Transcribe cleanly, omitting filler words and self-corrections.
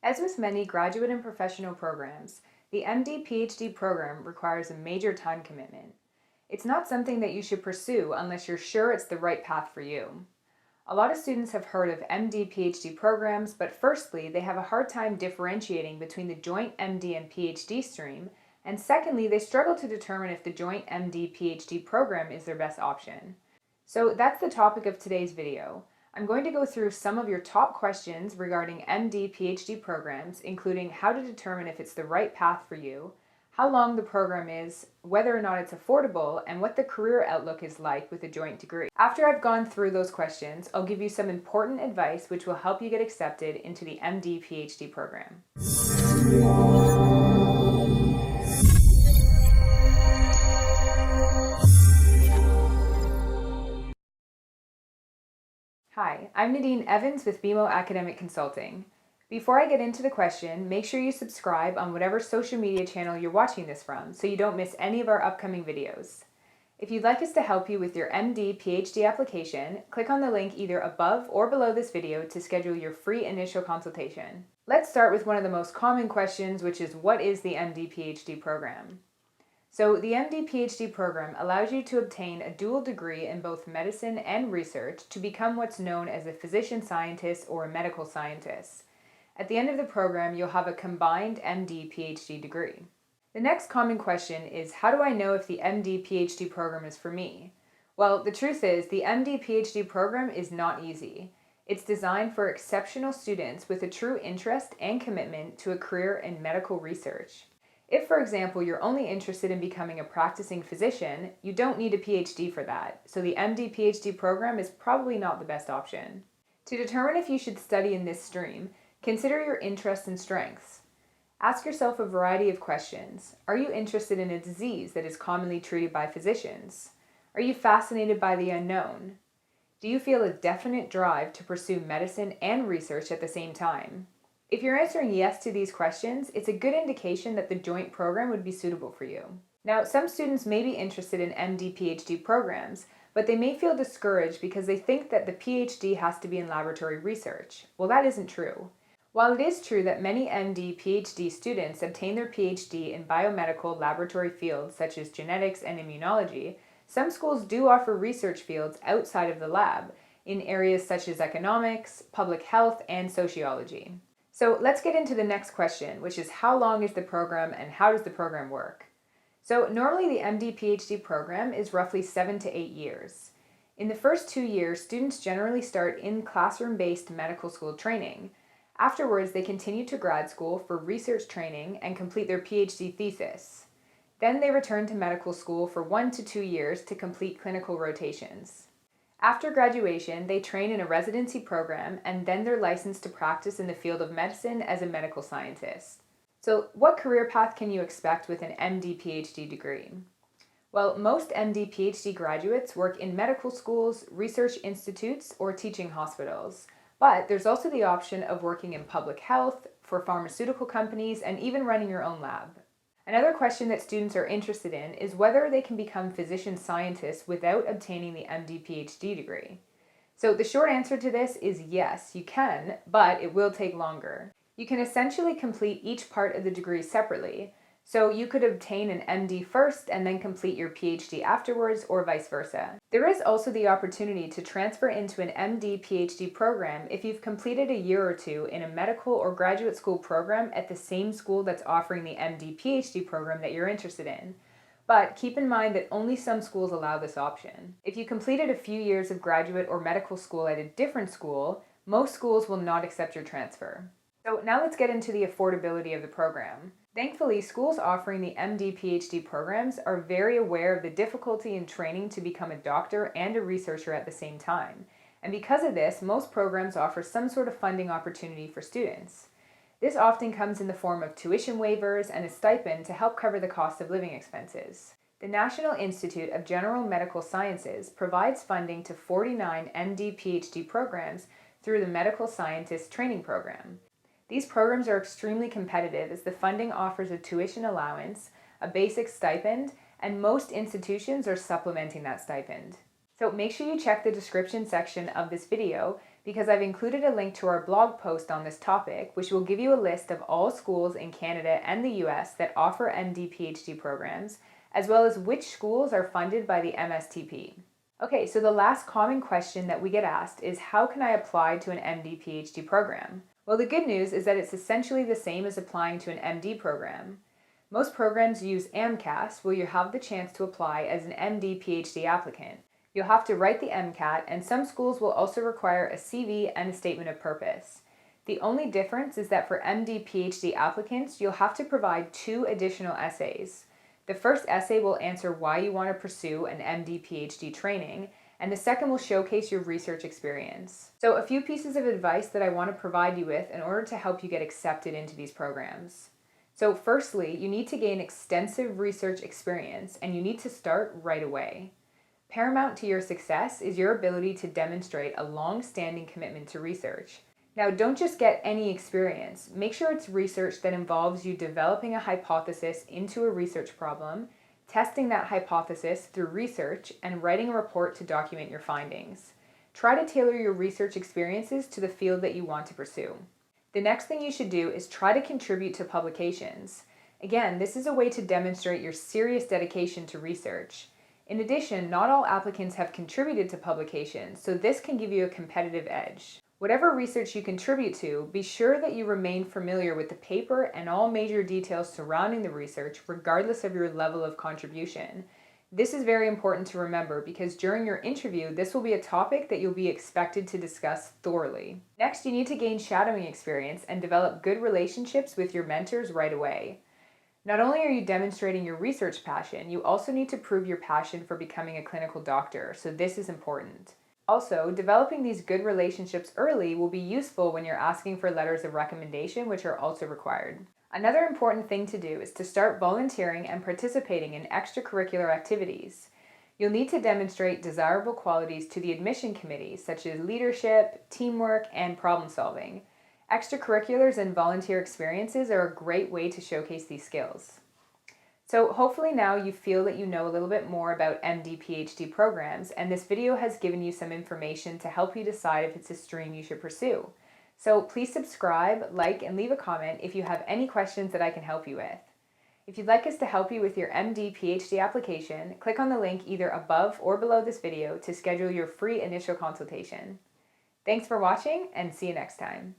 As with many graduate and professional programs, the MD-PhD program requires a major time commitment. It's not something that you should pursue unless you're sure it's the right path for you. A lot of students have heard of MD-PhD programs, but firstly, they have a hard time differentiating between the joint MD and PhD stream, and secondly, they struggle to determine if the joint MD-PhD program is their best option. So that's the topic of today's video. I'm going to go through some of your top questions regarding MD-PhD programs, including how to determine if it's the right path for you, how long the program is, whether or not it's affordable, and what the career outlook is like with a joint degree. After I've gone through those questions, I'll give you some important advice which will help you get accepted into the MD-PhD program. Hi, I'm Nadine Evans with BeMo Academic Consulting. Before I get into the question, make sure you subscribe on whatever social media channel you're watching this from so you don't miss any of our upcoming videos. If you'd like us to help you with your MD-PhD application, click on the link either above or below this video to schedule your free initial consultation. Let's start with one of the most common questions, which is what is the MD-PhD program? So the MD-PhD program allows you to obtain a dual degree in both medicine and research to become what's known as a physician scientist or a medical scientist. At the end of the program, you'll have a combined MD-PhD degree. The next common question is, how do I know if the MD-PhD program is for me? Well, the truth is, the MD-PhD program is not easy. It's designed for exceptional students with a true interest and commitment to a career in medical research. If, for example, you're only interested in becoming a practicing physician, you don't need a PhD for that, so the MD-PhD program is probably not the best option. To determine if you should study in this stream, consider your interests and strengths. Ask yourself a variety of questions. Are you interested in a disease that is commonly treated by physicians? Are you fascinated by the unknown? Do you feel a definite drive to pursue medicine and research at the same time? If you're answering yes to these questions, it's a good indication that the joint program would be suitable for you. Now, some students may be interested in MD-PhD programs, but they may feel discouraged because they think that the PhD has to be in laboratory research. Well, that isn't true. While it is true that many MD-PhD students obtain their PhD in biomedical laboratory fields such as genetics and immunology, some schools do offer research fields outside of the lab in areas such as economics, public health, and sociology. So let's get into the next question, which is how long is the program and how does the program work? So normally the MD-PhD program is roughly 7 to 8 years. In the first 2 years, students generally start in classroom-based medical school training. Afterwards, they continue to grad school for research training and complete their PhD thesis. Then they return to medical school for 1 to 2 years to complete clinical rotations. After graduation, they train in a residency program and then they're licensed to practice in the field of medicine as a medical scientist. So what career path can you expect with an MD-PhD degree? Well, most MD-PhD graduates work in medical schools, research institutes, or teaching hospitals. But there's also the option of working in public health, for pharmaceutical companies, and even running your own lab. Another question that students are interested in is whether they can become physician scientists without obtaining the MD-PhD degree. So the short answer to this is yes, you can, but it will take longer. You can essentially complete each part of the degree separately. So you could obtain an MD first and then complete your PhD afterwards, or vice versa. There is also the opportunity to transfer into an MD-PhD program if you've completed a year or two in a medical or graduate school program at the same school that's offering the MD-PhD program that you're interested in. But keep in mind that only some schools allow this option. If you completed a few years of graduate or medical school at a different school, most schools will not accept your transfer. So now let's get into the affordability of the program. Thankfully, schools offering the MD-PhD programs are very aware of the difficulty in training to become a doctor and a researcher at the same time. And because of this, most programs offer some sort of funding opportunity for students. This often comes in the form of tuition waivers and a stipend to help cover the cost of living expenses. The National Institute of General Medical Sciences provides funding to 49 MD-PhD programs through the Medical Scientist Training Program. These programs are extremely competitive as the funding offers a tuition allowance, a basic stipend, and most institutions are supplementing that stipend. So make sure you check the description section of this video because I've included a link to our blog post on this topic, which will give you a list of all schools in Canada and the US that offer MD-PhD programs, as well as which schools are funded by the MSTP. Okay, so the last common question that we get asked is, how can I apply to an MD-PhD program? Well, the good news is that it's essentially the same as applying to an MD program. Most programs use AMCAS, where you have the chance to apply as an MD-PhD applicant. You'll have to write the MCAT, and some schools will also require a CV and a statement of purpose. The only difference is that for MD-PhD applicants, you'll have to provide 2 additional essays. The first essay will answer why you want to pursue an MD-PhD training, and the second will showcase your research experience. So a few pieces of advice that I want to provide you with in order to help you get accepted into these programs. So firstly, you need to gain extensive research experience, and you need to start right away. Paramount to your success is your ability to demonstrate a long-standing commitment to research. Now, don't just get any experience. Make sure it's research that involves you developing a hypothesis into a research problem, testing that hypothesis through research, and writing a report to document your findings. Try to tailor your research experiences to the field that you want to pursue. The next thing you should do is try to contribute to publications. Again, this is a way to demonstrate your serious dedication to research. In addition, not all applicants have contributed to publications, so this can give you a competitive edge. Whatever research you contribute to, be sure that you remain familiar with the paper and all major details surrounding the research, regardless of your level of contribution. This is very important to remember because during your interview, this will be a topic that you'll be expected to discuss thoroughly. Next, you need to gain shadowing experience and develop good relationships with your mentors right away. Not only are you demonstrating your research passion, you also need to prove your passion for becoming a clinical doctor, so this is important. Also, developing these good relationships early will be useful when you're asking for letters of recommendation, which are also required. Another important thing to do is to start volunteering and participating in extracurricular activities. You'll need to demonstrate desirable qualities to the admission committee, such as leadership, teamwork, and problem solving. Extracurriculars and volunteer experiences are a great way to showcase these skills. So hopefully now you feel that you know a little bit more about MD-PhD programs, and this video has given you some information to help you decide if it's a stream you should pursue. So please subscribe, like, and leave a comment if you have any questions that I can help you with. If you'd like us to help you with your MD-PhD application, click on the link either above or below this video to schedule your free initial consultation. Thanks for watching, and see you next time.